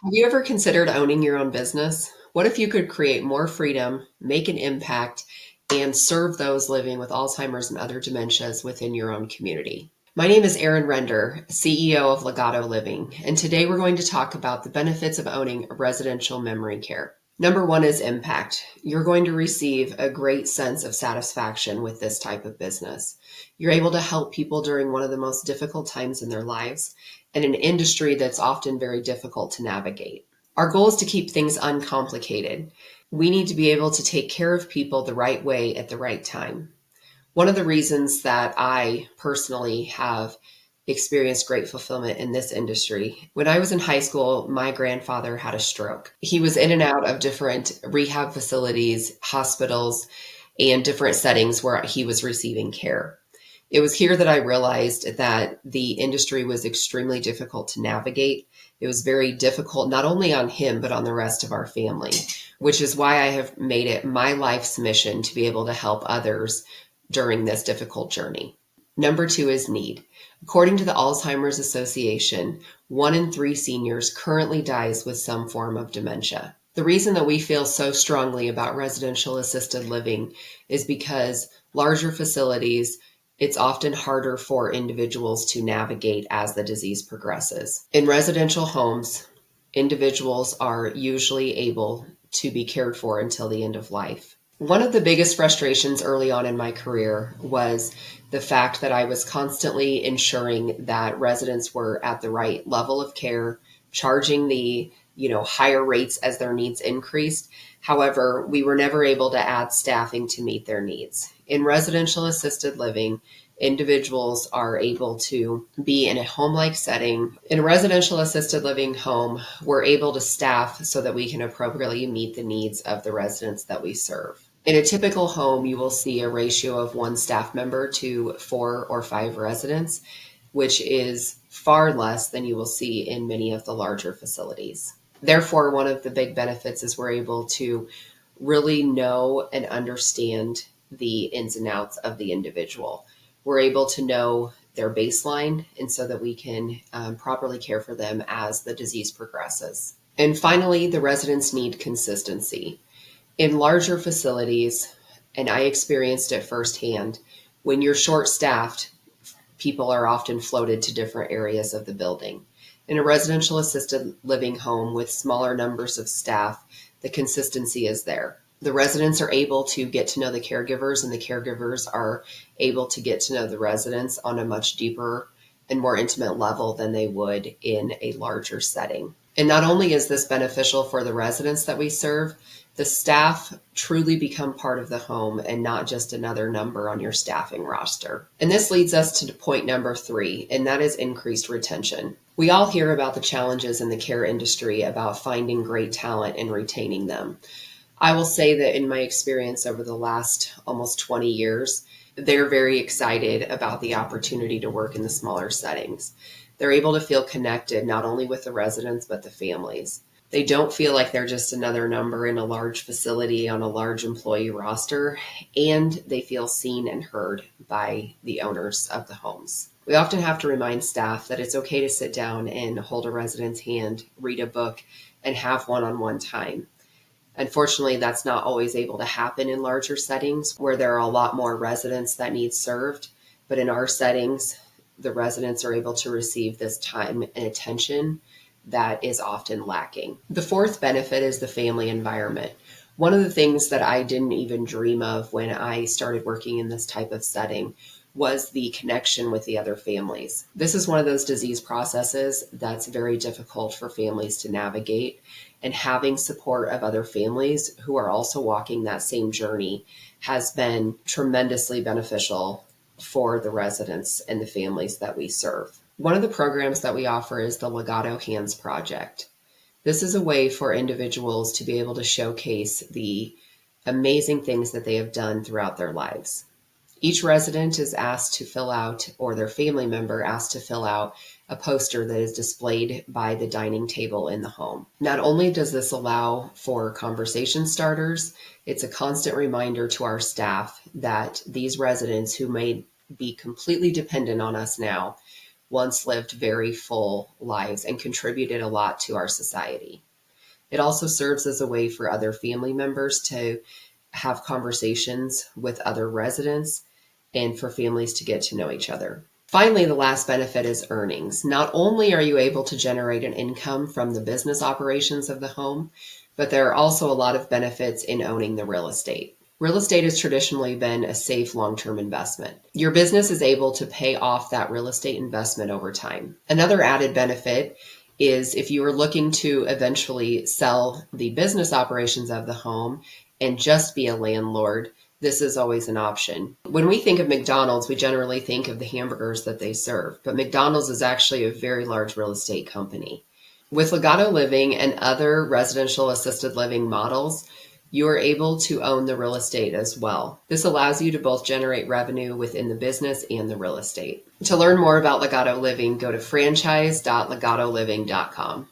Have you ever considered owning your own business? What if you could create more freedom, make an impact, and serve those living with Alzheimer's and other dementias within your own community? My name is Erin Render, CEO of Legato Living, and today we're going to talk about the benefits of owning residential memory care. Number one is impact. You're going to receive a great sense of satisfaction with this type of business. You're able to help people during one of the most difficult times in their lives in an industry that's often very difficult to navigate. Our goal is to keep things uncomplicated. We need to be able to take care of people the right way at the right time. One of the reasons that I personally have experienced great fulfillment in this industry. When I was in high school, my grandfather had a stroke. He was in and out of different rehab facilities, hospitals, and different settings where he was receiving care. It was here that I realized that the industry was extremely difficult to navigate. It was very difficult, not only on him, but on the rest of our family, which is why I have made it my life's mission to be able to help others during this difficult journey. Number two is need. According to the Alzheimer's Association, 1 in 3 seniors currently dies with some form of dementia. The reason that we feel so strongly about residential assisted living is because larger facilities, it's often harder for individuals to navigate as the disease progresses. In residential homes, individuals are usually able to be cared for until the end of life. One of the biggest frustrations early on in my career was the fact that I was constantly ensuring that residents were at the right level of care, charging the higher rates as their needs increased. However, we were never able to add staffing to meet their needs. In residential assisted living, individuals are able to be in a home-like setting. In a residential assisted living home, we're able to staff so that we can appropriately meet the needs of the residents that we serve. In a typical home, you will see a ratio of 1 staff member to 4 or 5 residents, which is far less than you will see in many of the larger facilities. Therefore, one of the big benefits is we're able to really know and understand the ins and outs of the individual. We're able to know their baseline, and so that we can properly care for them as the disease progresses. And finally, the residents need consistency. In larger facilities, and I experienced it firsthand, when you're short staffed, people are often floated to different areas of the building. In a residential assisted living home with smaller numbers of staff, the consistency is there. The residents are able to get to know the caregivers, and the caregivers are able to get to know the residents on a much deeper and more intimate level than they would in a larger setting. And not only is this beneficial for the residents that we serve, the staff truly become part of the home and not just another number on your staffing roster. And this leads us to point number 3, and that is increased retention. We all hear about the challenges in the care industry about finding great talent and retaining them. I will say that in my experience over the last almost 20 years, they're very excited about the opportunity to work in the smaller settings. They're able to feel connected not only with the residents, but the families. They don't feel like they're just another number in a large facility on a large employee roster, and they feel seen and heard by the owners of the homes. We often have to remind staff that it's okay to sit down and hold a resident's hand, read a book, and have one-on-one time. Unfortunately, that's not always able to happen in larger settings where there are a lot more residents that need served. But in our settings, the residents are able to receive this time and attention that is often lacking. The fourth benefit is the family environment. One of the things that I didn't even dream of when I started working in this type of setting was the connection with the other families. This is one of those disease processes that's very difficult for families to navigate, and having support of other families who are also walking that same journey has been tremendously beneficial for the residents and the families that we serve. One of the programs that we offer is the Legato Hands Project. This is a way for individuals to be able to showcase the amazing things that they have done throughout their lives. Each resident is asked to fill out, or their family member asked to fill out, a poster that is displayed by the dining table in the home. Not only does this allow for conversation starters, it's a constant reminder to our staff that these residents who may be completely dependent on us now once lived very full lives and contributed a lot to our society. It also serves as a way for other family members to have conversations with other residents and for families to get to know each other. Finally, the last benefit is earnings. Not only are you able to generate an income from the business operations of the home, but there are also a lot of benefits in owning the real estate. Real estate has traditionally been a safe long-term investment. Your business is able to pay off that real estate investment over time. Another added benefit is if you are looking to eventually sell the business operations of the home and just be a landlord, this is always an option. When we think of McDonald's, we generally think of the hamburgers that they serve, but McDonald's is actually a very large real estate company. With Legato Living and other residential assisted living models, you are able to own the real estate as well. This allows you to both generate revenue within the business and the real estate. To learn more about Legato Living, go to franchise.legatoliving.com.